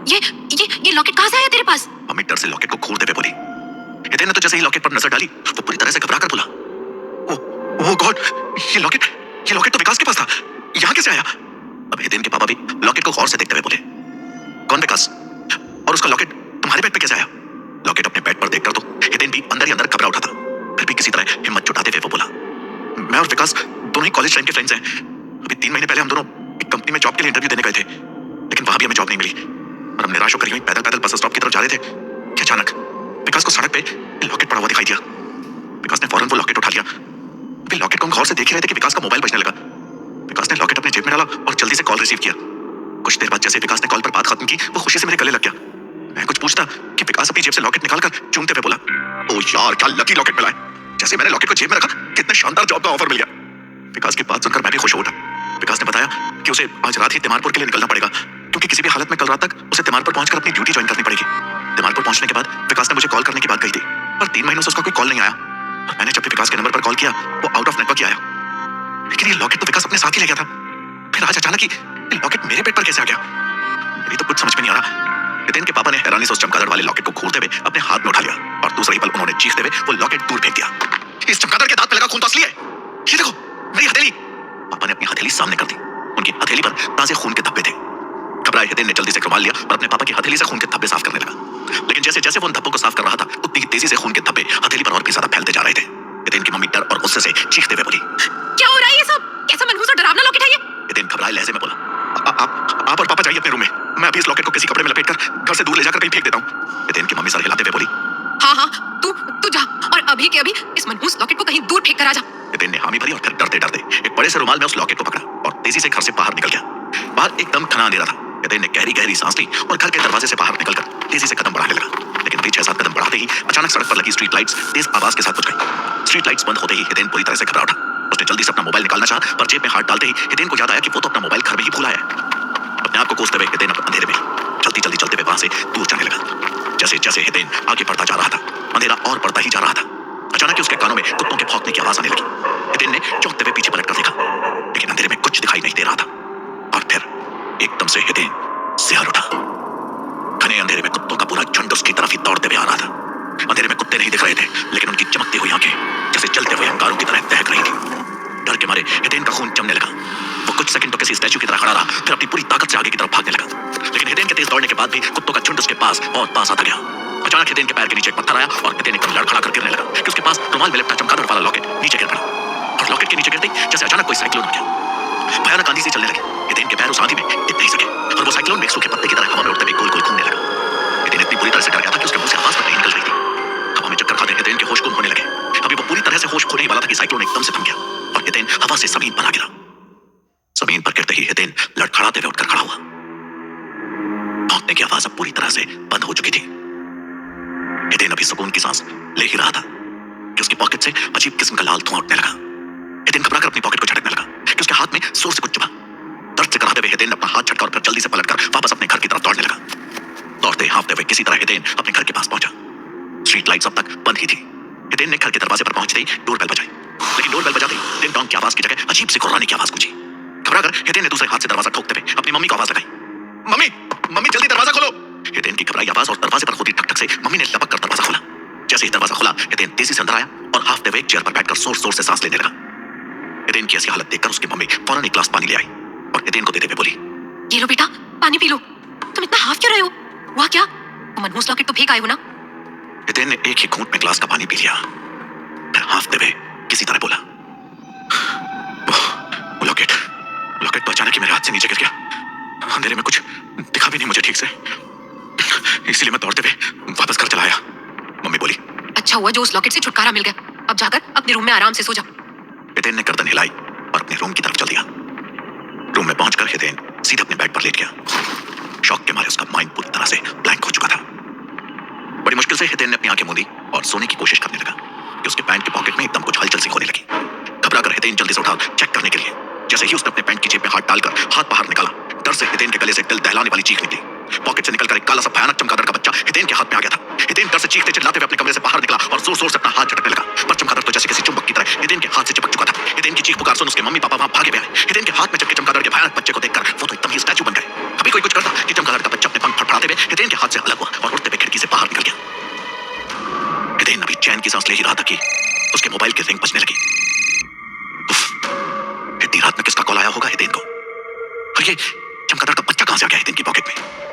ये ये लॉकेट कहाँ से आया तेरे पास? मम्मी डर से लॉकेट को घूरते हुए बोली। हितेन ने तो जैसे ही लॉकेट पर नजर डाली वो पूरी तरह से घबरा कर बोला, ओह गॉड, ये लॉकेट तो विकास के पास था, यहाँ कैसे आया? अब हितेन के पापा भी लॉकेट को गौर से देखते हुए बोले, कौन विकास? और उसका लॉकेट तुम्हारे बेड पे कैसे आया? लॉकेट अपने बेड पर देखकर तो हितेन भी अंदर ही अंदर घबरा उठा था, फिर भी किसी तरह हिम्मत जुटाते हुए वो बोला, मैं और विकास दोनों ही कॉलेज टाइम के फ्रेंड्स हैं। अभी 3 महीने पहले हम दोनों एक कंपनी में जॉब के लिए इंटरव्यू देने गए थे, लेकिन वहां भी हमें जॉब नहीं मिली और हम निराश होकर यूं पैदल पैदल बस स्टॉप की तरफ जा रहे थे कि अचानक विकास को सड़क पे लॉकेट पड़ा हुआ दिखाई दिया। विकास ने फौरन वो लॉकेट उठा लिया। फिर लॉकेट को हम गौर से देख ही रहे थे कि विकास का मोबाइल बजने लगा। विकास ने लॉकेट अपने जेब में डाला और जल्दी से कॉल रिसीव किया। कुछ देर बाद जैसे विकास ने कॉल पर बात खत्म की वो खुशी से मेरे गले लग गया। मैं कुछ पूछता कि विकास अपनी जेब से लॉकेट निकालकर चूमते हुए बोला, ओ यार क्या लकी लॉकेट मिला है, जैसे मैंने लॉकेट को जेब में रखा कितने शानदार जॉब का ऑफर मिल गया। विकास की बात सुनकर मैं भी खुश हो उठा। विकास ने बताया कि उसे आज रात ही तिमारपुर के लिए निकलना पड़ेगा, क्योंकि किसी भी हालत में कल रात तक उसे तिमारपुर पहुंचकर अपनी ड्यूटी ज्वाइन करनी पड़ेगी। तिमारपुर पहुंचने के बाद विकास ने मुझे कॉल करने की बात कही थी, पर 3 महीनों से उसका कोई कॉल नहीं आया और मैंने जब भी विकास के नंबर पर कॉल किया वो आउट ऑफ नेटवर्क ही आया। लेकिन ये लॉकेट तो विकास अपने साथ ही ले गया था, फिर आज अचानक ही लॉकेट मेरे पेट पर कैसे आ गया? मेरी तो कुछ समझ में नहीं आ रहा। हितेन के पापा ने हैरानी से उस चमगादड़ वाले लॉकेट को घूरते हुए अपने हाथ में उठा लिया और दूसरे ही पल उन्होंने चीखते हुए वो लॉकेट दूर फेंक दिया। इस चमगादड़ के दांत में लगा खून तो असली है, ये देखो मेरी हथेली। पापा ने अपनी हथेली सामने कर दी। उनकी हथेली पर ताजे खून के धब्बे थे। घबराए हितेन ने जल्दी से रुमाल लिया और अपने पापा की हथेली से खून के धब्बे साफ करने लगा। लेकिन जैसे जैसे वो उन धब्बों को साफ कर रहा था उतनी ही तेजी से खून के धब्बे हथेली पर और भी ज्यादा फैलते जा रहे थे। हितेन की मम्मी डर और गुस्से से चीखते हुए बोली, क्या हो रहा है ये सब? कैसा मनहूस और डरावना लॉकेट है ये? हितेन घबराए लहजे में बोला, आप और पापा जाइए अपने रूम में, मैं अभी इस लॉकेट को किसी कपड़े में लपेटकर घर से दूर ले जाकर कहीं फेंक देता हूँ। हितेन की मम्मी सर हिलाते हुए बोली, हाँ तू जा और अभी के अभी इस मनहूस लॉकेट को कहीं दूर फेंक कर आ जा। हितेन ने हामी भरी और फिर डरते डरते एक बड़े से रुमाल में उस लॉकेट को पकड़ा और तेजी से घर से बाहर निकल गया। बाहर एकदम घना अंधेरा था। हितेन ने गहरी गहरी सांस ली और घर के दरवाजे से बाहर निकलकर तेजी से कदम बढ़ाने लगा। लेकिन अभी 6-7 कदम बढ़ाते ही अचानक सड़क पर लगी स्ट्रीट लाइट्स तेज आवाज के साथ बुझ गई। स्ट्रीट लाइट्स बंद होते ही हितेन पूरी तरह से घबरा उठा। उसने जल्दी से अपना मोबाइल निकालना चाहा, पर जेब में हाथ डालते ही हितेन को याद आया कि वो तो अपना मोबाइल घर में ही भूला है। अपने आप को कोसते हुए हितेन अंधेरे में जल्दी चलते हुए वहां से दूर जाने लगा। जैसे जैसे हितेन आगे बढ़ता जा रहा था अंधेरा और बढ़ता ही जा रहा था। अचानक ही उसके कानों में कुत्तों के भौंकने की आवाज आने लगी। हितेन ने चौंकते हुए पीछे पलटकर देखा, लेकिन अंधेरे में कुछ दिखाई नहीं दे रहा था। और फिर एकदम से हितेन सिहर उठा। घने अंधेरे में कुत्तों का पूरा झुंड उसकी तरफ ही दौड़ते हुए आ रहा था। अंधेरे में कुत्ते नहीं दिख रहे थे, लेकिन उनकी चमकती हुई आंखें जैसे चलते हुए अंगारों की तरह दहक रही थी। डर के मारे हितेन का खून जमने लगा। वो कुछ सेकंड तो किसी स्टैच्यू की तरह खड़ा रहा, फिर अपनी पूरी ताकत से आगे की तरफ भागने लगा। लेकिन हितेन के तेज दौड़ने के बाद भी कुत्तों का झुंड उसके पास और पास आता गया। अचानक हितेन के पैर के नीचे एक पत्थर आया और हितेन एकदम लड़खड़ा कर गिरने लगा कि उसके पास रुमाल में लिपटा चमगादड़ वाला लॉकेट नीचे गिर पड़ा। और लॉकेट के नीचे गिरते ही जैसे अचानक कोई साइक्लोन आ गया। भयानक आंधी से चलने लगे। हितेन के पैर उस आंधी में टिक नहीं सके और वो साइक्लोन में सूखे पत्ते की तरह हवा में उड़ते हुए गोल गोल घूमने लगा। हितेन इतनी बुरी तरह से डर गया था कि उसके मुंह से आवाज तक नहीं निकल रही थी। हवा में चक्कर खाते हितेन के होश गुम होने लगे। अभी वो पूरी तरह से होश खोने ही वाला था कि साइक्लोन एकदम से थम गया और हितेन हवा से जमीन पर आ गिरा। जमीन पर गिरते ही हितेन लड़खड़ाते हुए उठकर खड़ा हुआ। भौंकने की आवाज अब पूरी तरह से बंद हो चुकी थी। हितेन अभी सुकून की सांस ले ही रहा था कि उसकी पॉकेट से अजीब किस्म का लाल धुआं उठने लगा। हितेन घबराकर अपनी पॉकेट को झटकने लगा कि उसके हाथ में जोर से कुछ चुभा। दर्द से कराहते हुए हितेन ने अपना हाथ झटका और फिर जल्दी से पलटकर वापस अपने घर की तरफ दौड़ने लगा। दौड़ते हाँफते हुए किसी तरह हितेन अपने घर के पास पहुंचा। स्ट्रीट लाइट्स अब तक बंद ही थी। हितेन ने घर के दरवाजे पर पहुंचते ही डोरबेल बजाई, लेकिन डोरबेल बजाते ही टिंग टॉन्ग की आवाज की जगह अजीब सी कुर्राने की आवाज गूंजी। घबराकर हितेन ने दूसरे हाथ से दरवाजा ठोकते हुए अपनी मम्मी को आवाज लगाई, मम्मी मम्मी जल्दी दरवाजा खोलो। हितेन की घबराई आवाज और दरवाजे पर होती ठक-ठक से मम्मी ने लपक कर दरवाजा खोला। जैसे ही दरवाजा खुला हितेन तेजी से अंदर आया और हाफते हुए एक चेयर पर बैठकर जोर जोर से सांस लेने लगा। हितेन की ऐसी हालत देखकर उसकी मम्मी फौरन एक गिलास पानी ले आई और हितेन को देते हुए बोली, ये लो बेटा पानी पी लो। तुम इतना हाफ क्यों रहे हो? हुआ क्या? तुम मनहूस लॉकेट तो फेंक आए हो ना? हितेन ने एक ही घूंट में गिलास का पानी पी लिया, फिर हाफते हुए किसी तरह बोला, वो लॉकेट तो अचानक ही मेरे हाथ से नीचे गिर गया। अंधेरे में कुछ दिखा भी नहीं मुझे ठीक से, इसलिए मैं दौड़ते हुए वापस घर चला आया। मम्मी बोली, अच्छा हुआ जो उस लॉकेट से छुटकारा मिल गया। अब जाकर अपने रूम में आराम से सो जा। हितेन ने गर्दन हिलाई और अपने रूम की तरफ चल दिया। रूम में पहुंचकर हितेन सीधे अपने बेड पर लेट गया। शॉक के मारे उसका माइंड पूरी तरह से ब्लैंक हो चुका था। बड़ी मुश्किल से हितेन ने अपनी आंखें मूंदी और सोने की कोशिश करने लगा कि उसके पैंट के पॉकेट में एकदम कुछ हलचल सी होने लगी। घबराकर हितेन जल्दी से उठा चेक करने के लिए। जैसे ही उसने अपने पैंट की जेब में हाथ डालकर हाथ बाहर निकाला, डर से हितेन के गले से दिल दहलाने वाली चीख निकली। पॉकेट से निकलकर एक काला सा भयानक चमगादड़ का बच्चा हितेन के हाथ में आ गया था। हितेन डर से चीखते चिल्लाते हुए अपने कमरे से बाहर निकला और जोर जोर से अपना हाथ झटकने लगा, पर चमगादड़ तो जैसे किसी चुंबक की तरह हितेन के हाथ से चिपक चुका था। हितेन की चीख पुकार सुन उसके मम्मी पापा वहां भागे हुए आए। हितेन के हाथ में चिपके चमगादड़ के भयानक बच्चे को देखकर वो तो एकदम ही स्टैच्यू बन गए। अभी कोई कुछ करता कि चमगादड़ का बच्चा अपने पंख फड़फड़ाते हुए हितेन के हाथ से अलग हुआ और उड़ते हुए खिड़की से बाहर निकल गया। हितेन अभी चैन की सांस ले ही रहा था कि उसके मोबाइल की रिंग बजने लगी। उफ, इतनी रात में किसका कॉल आया होगा हितेन को? और ये चमगादड़ का बच्चा कहां से आ गया हितेन की पॉकेट में?